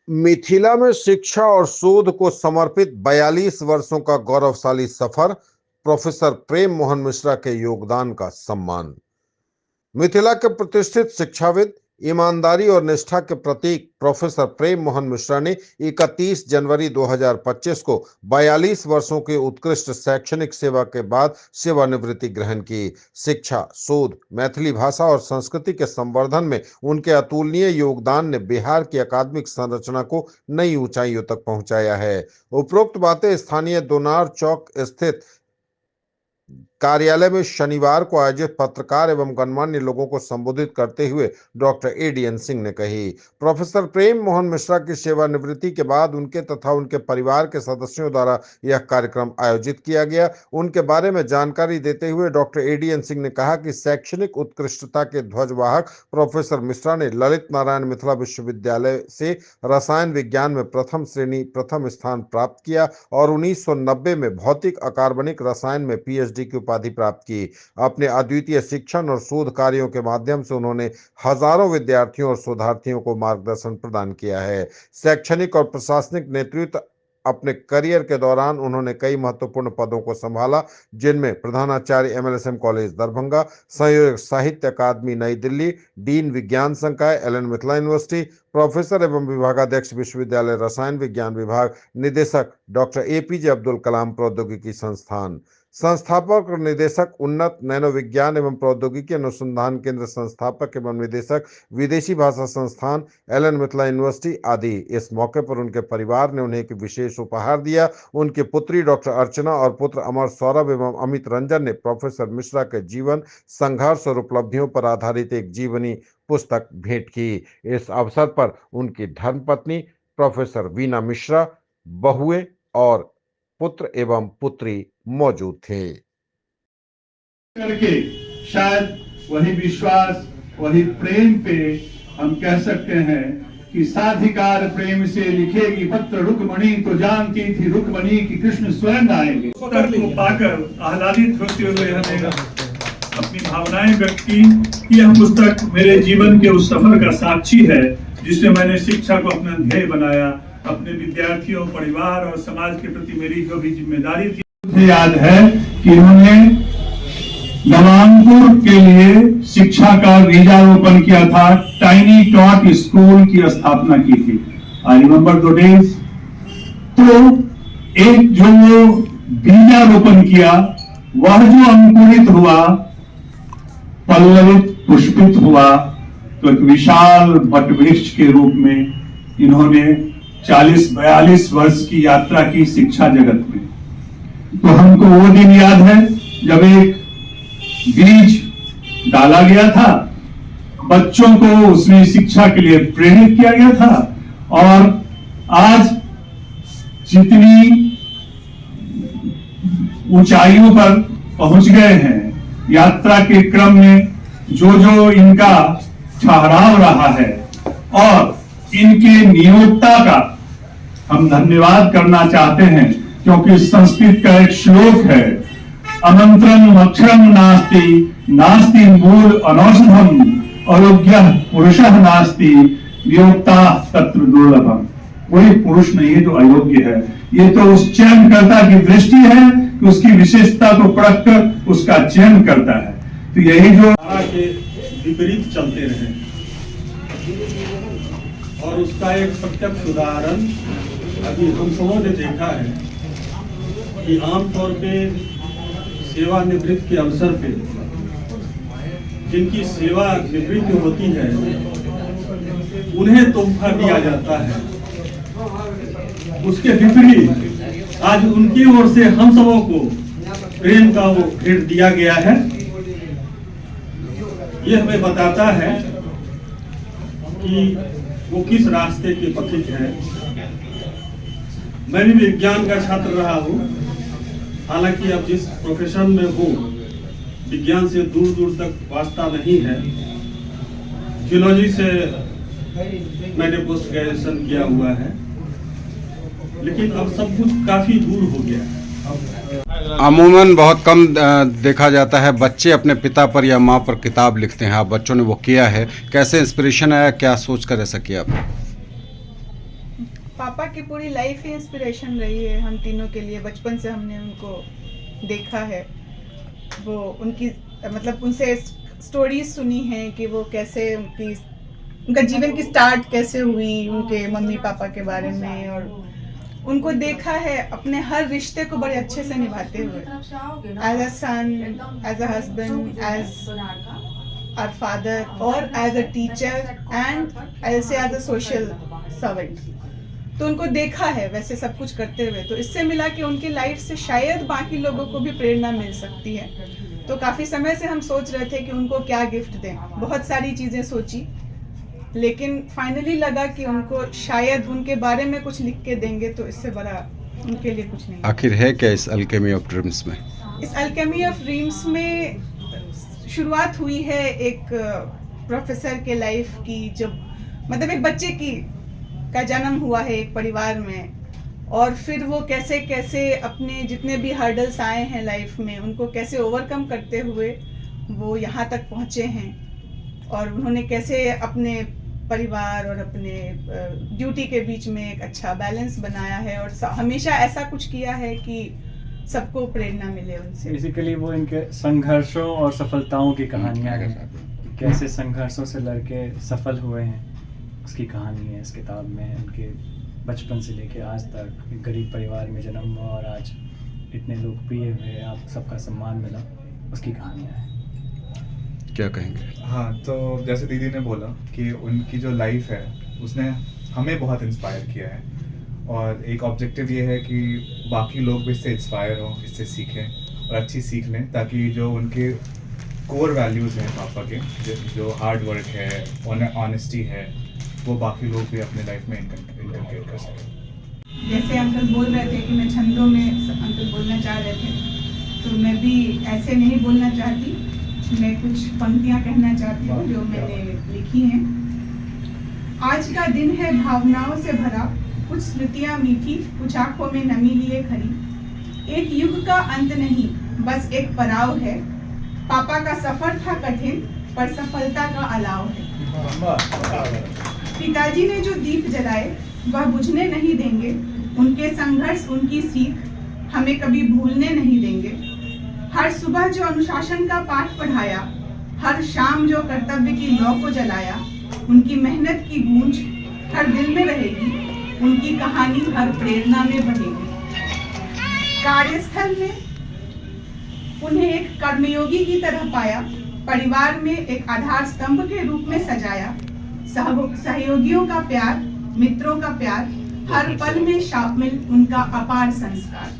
मिथिला में शिक्षा और शोध को समर्पित 42 वर्षों का गौरवशाली सफर, प्रोफेसर प्रेम मोहन मिश्रा के योगदान का सम्मान। मिथिला के प्रतिष्ठित शिक्षाविद, ईमानदारी और निष्ठा के प्रतीक प्रोफेसर प्रेम मोहन मिश्रा ने 31 जनवरी 2025 को 42 वर्षों की उत्कृष्ट शैक्षणिक सेवा के बाद सेवानिवृत्ति ग्रहण की। शिक्षा, शोध, मैथिली भाषा और संस्कृति के संवर्धन में उनके अतुलनीय योगदान ने बिहार की अकादमिक संरचना को नई ऊंचाइयों तक पहुंचाया है। उपरोक्त बातें स्थानीय दोनार चौक स्थित कार्यालय में शनिवार को आयोजित पत्रकार एवं गणमान्य लोगों को संबोधित करते हुए डॉक्टर एडीएन सिंह ने कही। प्रोफेसर प्रेम मोहन मिश्रा की सेवानिवृत्ति के बाद उनके तथा उनके परिवार के सदस्यों द्वारा यह कार्यक्रम आयोजित किया गया। उनके बारे में जानकारी देते हुए डॉक्टर एडीएन सिंह ने कहा कि शैक्षणिक उत्कृष्टता के ध्वजवाहक प्रोफेसर मिश्रा ने ललित नारायण मिथिला विश्वविद्यालय से रसायन विज्ञान में प्रथम स्थान प्राप्त किया और 1990 में भौतिक अकार्बनिक रसायन में पीएचडी की उपाधि प्राप्त की। अपने अद्वितीय शिक्षण और शोध कार्यों के माध्यम से उन्होंने हजारों विद्यार्थियों और शोधार्थियों को मार्गदर्शन प्रदान किया है। शैक्षणिक और प्रशासनिक नेतृत्व अपने करियर के दौरान उन्होंने कई महत्वपूर्ण पदों को संभाला, जिनमें प्रधानाचार्य एमएलएसएम कॉलेज दरभंगा, संयोजक साहित्य अकादमी नई दिल्ली, डीन विज्ञान संकाय एलएन मिथिला यूनिवर्सिटी, प्रोफेसर एवं विभागाध्यक्ष विश्वविद्यालय रसायन विज्ञान विभाग, निदेशक डॉक्टर एपीजे अब्दुल कलाम प्रौद्योगिकी संस्थान, संस्थापक और निदेशक उन्नत नैनो विज्ञान एवं प्रौद्योगिकी अनुसंधान केंद्र, संस्थापक एवं निदेशक विदेशी भाषा संस्थान एलएन मिथिला यूनिवर्सिटी आदि। इस मौके पर उनके परिवार ने उन्हें एक विशेष उपहार दिया। उनकी पुत्री डॉक्टर अर्चना और पुत्र अमर सौरभ एवं अमित रंजन ने प्रोफेसर मिश्रा के जीवन, संघर्ष और उपलब्धियों पर आधारित एक जीवनी पुस्तक भेंट की। इस अवसर पर उनकी धर्मपत्नी प्रोफेसर वीना मिश्रा, बहुएं और पुत्र एवं पुत्री मौजूद थे। करके शायद वही विश्वास, वही प्रेम पे हम कह सकते हैं कि साधिकार प्रेम से लिखेगी पत्र रुक्मणी, तो जानती थी रुक्मणी कि कृष्ण स्वयं आएंगे। पुस्तक को पाकर आह्लादित होते हुए हमें अपनी भावनाएं व्यक्त की। यह पुस्तक मेरे जीवन के उस सफर का साक्षी है जिसमें मैंने शिक्षा को अपना ध्येय बनाया। अपने विद्यार्थियों, परिवार और समाज के प्रति मेरी जो भी जिम्मेदारी थी, मुझे याद है कि उन्होंने नवांकुर के लिए शिक्षा का बीजारोपण किया था, टाइनी टॉट स्कूल की स्थापना की थी। आई रिमेंबर दो डेज। तो एक जो बीजारोपण किया, वह जो अंकुरित हुआ, पल्लवित, पुष्पित हुआ, तो एक विशाल वटवृक्ष के रूप में इन्होंने 40-42 वर्ष की यात्रा की शिक्षा जगत में। तो हमको वो दिन याद है जब एक बीज डाला गया था, बच्चों को उसमें शिक्षा के लिए प्रेरित किया गया था, और आज जितनी ऊंचाइयों पर पहुंच गए हैं, यात्रा के क्रम में जो जो इनका ठहराव रहा है और इनके नियोक्ता का हम धन्यवाद करना चाहते हैं, क्योंकि संस्कृत का एक श्लोक है, अमंत्रम अक्षरम नास्ति, नास्ति मूल अनौषधम, अयोग्यः पुरुषः नास्ति, नियोक्ता तत्र दुर्लभम। कोई पुरुष नहीं है जो अयोग्य है। ये तो उस चयनकर्ता की दृष्टि है कि उसकी विशेषता को परख कर उसका चयन करता है। तो यही जो के विपरीत चलते रहे, और उसका एक प्रत्यक्ष उदाहरण अभी हम सबों ने देखा है कि आमतौर पे सेवानिवृत्ति के अवसर पे जिनकी सेवानिवृत्ति होती है उन्हें तोहफा दिया जाता है। उसके विपरीत आज उनकी ओर से हम सबों को प्रेम का वो भेंट दिया गया है। यह हमें बताता है कि वो किस रास्ते के पथिक है। मैं भी विज्ञान का छात्र रहा हूँ, हालांकि अब जिस प्रोफेशन में हूँ विज्ञान से दूर दूर तक वास्ता नहीं है। जियोलॉजी से मैंने पोस्ट ग्रेजुएशन किया हुआ है, लेकिन अब सब कुछ काफी दूर हो गया। अमूमन बहुत कम देखा जाता है बच्चे अपने पिता पर या माँ पर किताब लिखते हैं। आप बच्चों ने वो किया है, कैसे इंस्पिरेशन आया, क्या सोच कर ऐसा किया आपने? पापा की पूरी लाइफ ही इंस्पिरेशन रही है हम तीनों के लिए। बचपन से हमने उनको देखा है, वो उनकी मतलब उनसे स्टोरीज सुनी हैं कि वो कैसे उनका जीवन की स्टार्ट कैसे हुई, उनके मम्मी पापा के बारे में, और उनको देखा है अपने हर रिश्ते को बड़े अच्छे से निभाते हुए, as a son, as a husband, as our father, और as a teacher and ऐसे as a social servant। तो उनको देखा है वैसे सब कुछ करते हुए, तो इससे मिला कि उनकी लाइफ से शायद बाकी लोगों को भी प्रेरणा मिल सकती है। तो काफ़ी समय से हम सोच रहे थे कि उनको क्या गिफ्ट दें, बहुत सारी चीज़ें सोची, लेकिन फाइनली लगा कि उनको शायद उनके बारे में कुछ लिख के देंगे तो इससे बड़ा उनके लिए कुछ नहीं। आखिर है क्या इस अल्केमी ऑफ ड्रीम्स में? इस अल्केमी ऑफ ड्रीम्स में शुरुआत हुई है एक प्रोफेसर के लाइफ की, जब मतलब एक बच्चे की का जन्म हुआ है एक परिवार में, और फिर वो कैसे कैसे अपने जितने भी हर्डल्स आए हैं लाइफ में उनको कैसे ओवरकम करते हुए वो यहाँ तक पहुँचे हैं, और उन्होंने कैसे अपने परिवार और अपने ड्यूटी के बीच में एक अच्छा बैलेंस बनाया है, और हमेशा ऐसा कुछ किया है कि सबको प्रेरणा मिले उनसे। बेसिकली वो इनके संघर्षों और सफलताओं की कहानियाँ हैं, कैसे संघर्षों से लड़के सफल हुए हैं, उसकी कहानी है इस किताब में। उनके बचपन से लेके आज तक एक गरीब परिवार में जन्म हुआ और आज इतने लोकप्रिय हुए, आप सबका सम्मान मिला, उसकी कहानियाँ हैं। क्या कहेंगे? हाँ, तो जैसे दीदी ने बोला कि उनकी जो लाइफ है उसने हमें बहुत इंस्पायर किया है, और एक ऑब्जेक्टिव ये है कि बाकी लोग भी इससे इंस्पायर हों, इससे सीखें और अच्छी सीख लें, ताकि जो उनके कोर वैल्यूज़ हैं पापा के, जो हार्ड वर्क है, ऑनेस्टी है, वो बाकी लोग भी अपने लाइफ में इनकलकेट कर सकें। जैसे अंकल बोल रहे थे कि मैं छंदों में अंकल बोलना चाह रहे थे, तो मैं भी ऐसे नहीं बोलना चाहती, मैं कुछ पंक्तियाँ कहना चाहती हूँ जो मैंने लिखी हैं। आज का दिन है भावनाओं से भरा, कुछ स्मृतियाँ मीठी, कुछ आंखों में नमी लिए खड़ी। एक युग का अंत नहीं, बस एक पड़ाव है। पापा का सफर था कठिन, पर सफलता का अलाव है। पिताजी ने जो दीप जलाए वह बुझने नहीं देंगे, उनके संघर्ष उनकी सीख हमें कभी भूलने नहीं देंगे। हर सुबह जो अनुशासन का पाठ पढ़ाया, हर शाम जो कर्तव्य की लौ को जलाया, उनकी मेहनत की गूंज हर दिल में रहेगी, उनकी कहानी हर प्रेरणा में बहेगी। कार्यस्थल में उन्हें एक कर्मयोगी की तरह पाया, परिवार में एक आधार स्तंभ के रूप में सजाया। सहयोगियों का प्यार, मित्रों का प्यार, हर पल में शामिल उनका अपार संस्कार।